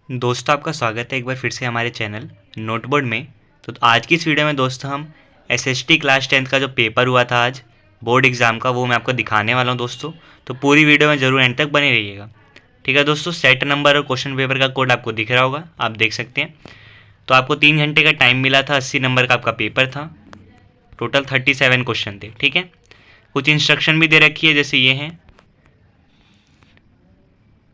दोस्तों आपका स्वागत है एक बार फिर से हमारे चैनल नोटबोर्ड में। तो आज की इस वीडियो में दोस्तों हम एसएसटी क्लास 10th का जो पेपर हुआ था आज बोर्ड एग्ज़ाम का, वो मैं आपको दिखाने वाला हूं दोस्तों। तो पूरी वीडियो में ज़रूर एंड तक बने रहिएगा। ठीक है दोस्तों, सेट नंबर और क्वेश्चन पेपर का कोड आपको दिख रहा होगा, आप देख सकते हैं। तो आपको 3 घंटे का टाइम मिला था, 80 नंबर का आपका पेपर था, टोटल 37 क्वेश्चन थे। ठीक है, कुछ इंस्ट्रक्शन भी दे रखी है, जैसे ये हैं।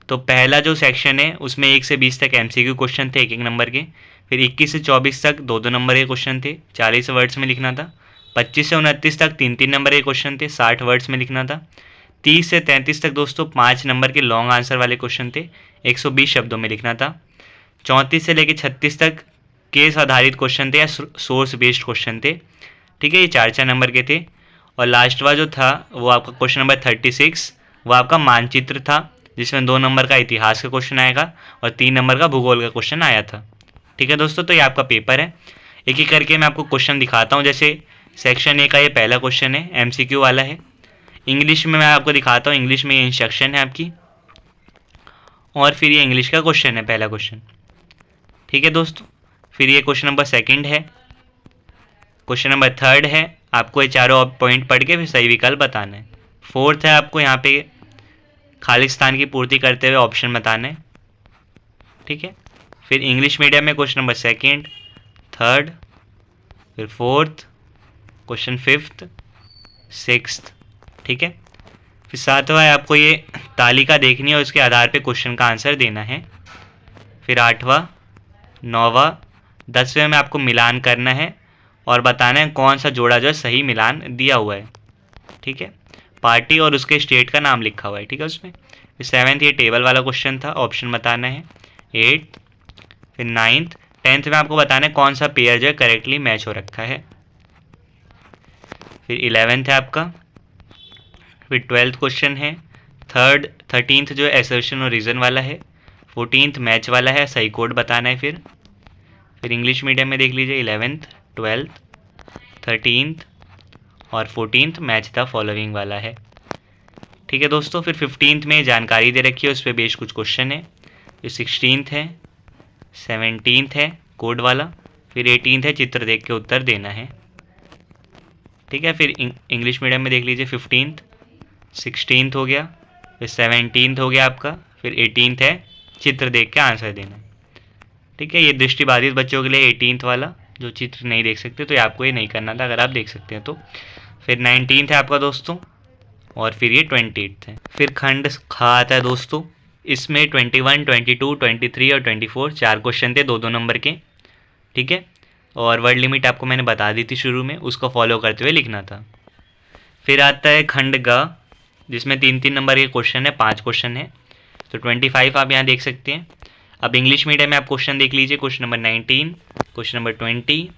तो पहला जो सेक्शन है उसमें 1 से 20 तक एमसीक्यू क्वेश्चन थे, 1-1 नंबर के। फिर 21 से 24 तक 2-2 नंबर के क्वेश्चन थे, 40 वर्ड्स में लिखना था। 25 से 29 तक 3-3 नंबर के क्वेश्चन थे, 60 वर्ड्स में लिखना था। 30 से 33 तक दोस्तों 5 नंबर के लॉन्ग आंसर वाले क्वेश्चन थे, 120 शब्दों में लिखना था। 34 से लेकर 36 तक केस आधारित क्वेश्चन थे या सोर्स बेस्ड क्वेश्चन थे। ठीक है, ये 4-4 नंबर के थे। और लास्टवा जो था वो आपका क्वेश्चन नंबर 36, वो आपका मानचित्र था, जिसमें 2 नंबर का इतिहास का क्वेश्चन आएगा और 3 नंबर का भूगोल का क्वेश्चन आया था। ठीक है दोस्तों, तो ये आपका पेपर है। एक एक करके मैं आपको क्वेश्चन दिखाता हूँ। जैसे सेक्शन ए का ये पहला क्वेश्चन है, एमसीक्यू वाला है। इंग्लिश में मैं आपको दिखाता हूँ, इंग्लिश में ये इंस्ट्रक्शन है आपकी, और फिर ये इंग्लिश का क्वेश्चन है, पहला क्वेश्चन। ठीक है दोस्तों, फिर ये क्वेश्चन नंबर सेकेंड है, क्वेश्चन नंबर थर्ड है। आपको ये चारों पॉइंट पढ़ के फिर सही विकल्प बताना है। फोर्थ है, आपको यहाँ पे खाली स्थान की पूर्ति करते हुए ऑप्शन बताना है। ठीक है, फिर इंग्लिश मीडियम में क्वेश्चन नंबर सेकेंड, थर्ड, फिर फोर्थ, क्वेश्चन फिफ्थ, सिक्स्थ। ठीक है, फिर सातवां है, आपको ये तालिका देखनी है और उसके आधार पे क्वेश्चन का आंसर देना है। फिर आठवां, नौवां, 10वें में आपको मिलान करना है और बताना है कौन सा जोड़ा जो है सही मिलान दिया हुआ है। ठीक है, पार्टी और उसके स्टेट का नाम लिखा हुआ है। ठीक है, उसमें फिर 7th ये टेबल वाला क्वेश्चन था, ऑप्शन बताना है। 8th, फिर 9th, 10th में आपको बताना है कौन सा पेयर जो है करेक्टली मैच हो रखा है। फिर 11th है आपका, फिर 12th क्वेश्चन है। 13th जो है एसर्शन और रीज़न वाला है। 14th मैच वाला है, सही कोड बताना है। फिर इंग्लिश मीडियम में देख लीजिए, 11th, 12th, 13th और 14th मैच द फॉलोइंग वाला है। ठीक है दोस्तों, फिर 15th में जानकारी दे रखी है, उस पर बेस्ड कुछ क्वेश्चन है। फिर 16th है, 17th है कोड वाला, फिर 18th है चित्र देख के उत्तर देना है। ठीक है, फिर इंग्लिश मीडियम में देख लीजिए, 15th, 16th हो गया, फिर 17th हो गया आपका, फिर 18th है चित्र देख के आंसर देना है। ठीक है, ये दृष्टिबाधित बच्चों के लिए 18th वाला, जो चित्र नहीं देख सकते तो ये आपको ये नहीं करना था, अगर आप देख सकते हैं तो। फिर 19th है आपका दोस्तों, और फिर ये 28th है। फिर खंड खा आता है दोस्तों, इसमें 21, 22, 23 और 24 4 क्वेश्चन थे, 2-2 नंबर के। ठीक है, और वर्ड लिमिट आपको मैंने बता दी थी शुरू में, उसको फॉलो करते हुए लिखना था। फिर आता है खंड ग, जिसमें 3-3 नंबर के क्वेश्चन है, 5 क्वेश्चन है। तो 25 आप यहाँ देख सकते हैं। अब इंग्लिश मीडियम में आप क्वेश्चन देख लीजिए, क्वेश्चन नंबर 19, क्वेश्चन नंबर 20।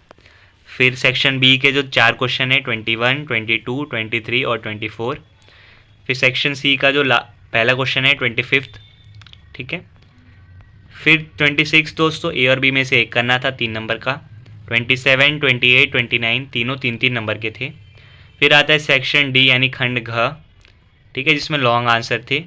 फिर सेक्शन बी के जो 4 क्वेश्चन है, 21, 22, 23 और 24। फिर सेक्शन सी का जो पहला क्वेश्चन है, 25th। ठीक है, फिर 26 दोस्तों ए और बी में से एक करना था, 3 नंबर का। 27, 28, 29 तीनों 3-3 नंबर के थे। फिर आता है सेक्शन डी यानी खंड घ। ठीक है, जिसमें लॉन्ग आंसर थे।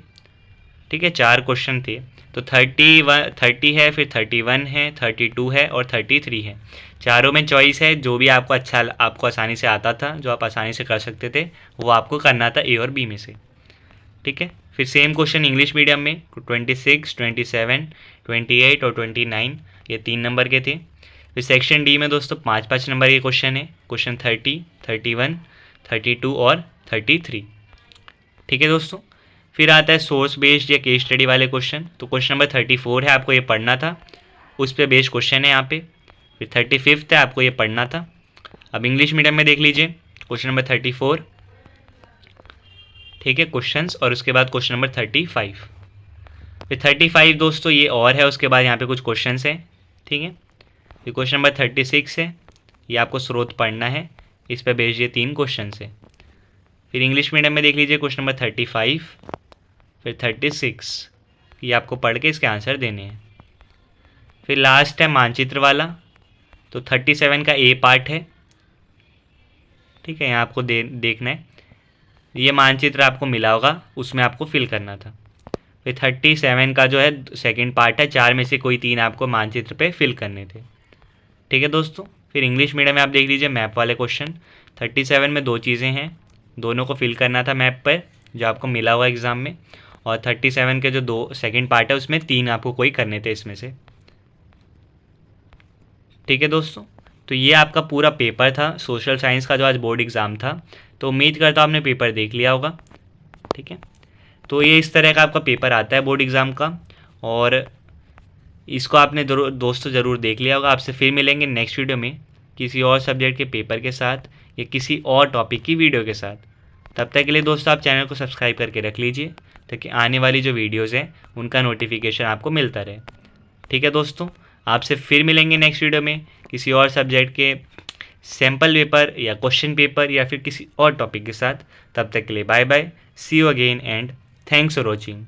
ठीक है, 4 क्वेश्चन थे। तो 30 है, फिर 31 है, 32 है और 33 है। चारों में चॉइस है, जो भी आपको अच्छा, आपको आसानी से आता था, जो आप आसानी से कर सकते थे, वो आपको करना था ए और बी में से। ठीक है, फिर सेम क्वेश्चन इंग्लिश मीडियम में 26, 27, 28 और 29, ये 3 नंबर के थे। फिर सेक्शन डी में दोस्तों 5-5 नंबर के क्वेश्चन है, क्वेश्चन 30, 31, 32 और 33। ठीक है दोस्तों, फिर आता है सोर्स बेस्ड या केस स्टडी वाले क्वेश्चन। तो क्वेश्चन नंबर 34 है, आपको ये पढ़ना था, उस पर बेस्ड क्वेश्चन है यहाँ पे। फिर 35th है, आपको ये पढ़ना था। अब इंग्लिश मीडियम में देख लीजिए, क्वेश्चन नंबर 34। ठीक है, क्वेश्चंस, और उसके बाद क्वेश्चन नंबर 35। फिर 35 दोस्तों ये और है, उसके बाद यहाँ पे कुछ क्वेश्चंस हैं। ठीक है, फिर क्वेश्चन नंबर 36 है, ये आपको स्रोत पढ़ना है, इस पर बेस्ड ये 3 क्वेश्चंस है। फिर इंग्लिश मीडियम में देख लीजिए, क्वेश्चन नंबर 35, फिर 36, ये आपको पढ़ के इसके आंसर देने हैं। फिर लास्ट है मानचित्र वाला, तो 37 का ए पार्ट है। ठीक है, यहाँ आपको देखना है, ये मानचित्र आपको मिला होगा, उसमें आपको फिल करना था। फिर 37 का जो है सेकंड पार्ट है, 4 में से कोई 3 आपको मानचित्र पे फिल करने थे। ठीक है दोस्तों। फिर इंग्लिश मीडियम में आप देख लीजिए मैप वाले क्वेश्चन। 37 में 2 चीज़ें हैं, दोनों को फिल करना था मैप पर जो आपको मिला हुआ एग्ज़ाम में, और 37 के जो 2 सेकंड पार्ट है उसमें 3 आपको कोई करने थे इसमें से। ठीक है दोस्तों, तो ये आपका पूरा पेपर था सोशल साइंस का जो आज बोर्ड एग्ज़ाम था। तो उम्मीद करता हूँ आपने पेपर देख लिया होगा। ठीक है, तो ये इस तरह का आपका पेपर आता है बोर्ड एग्ज़ाम का, और इसको आपने दोस्तों ज़रूर देख लिया होगा। आपसे फिर मिलेंगे नेक्स्ट वीडियो में किसी और सब्जेक्ट के पेपर के साथ या किसी और टॉपिक की वीडियो के साथ। तब तक के लिए दोस्तों आप चैनल को सब्सक्राइब करके रख लीजिए ताकि आने वाली जो वीडियोज़ हैं उनका नोटिफिकेशन आपको मिलता रहे। ठीक है दोस्तों, आपसे फिर मिलेंगे नेक्स्ट वीडियो में किसी और सब्जेक्ट के सैम्पल पेपर या क्वेश्चन पेपर या फिर किसी और टॉपिक के साथ। तब तक के लिए bye bye, see you again and thanks for watching.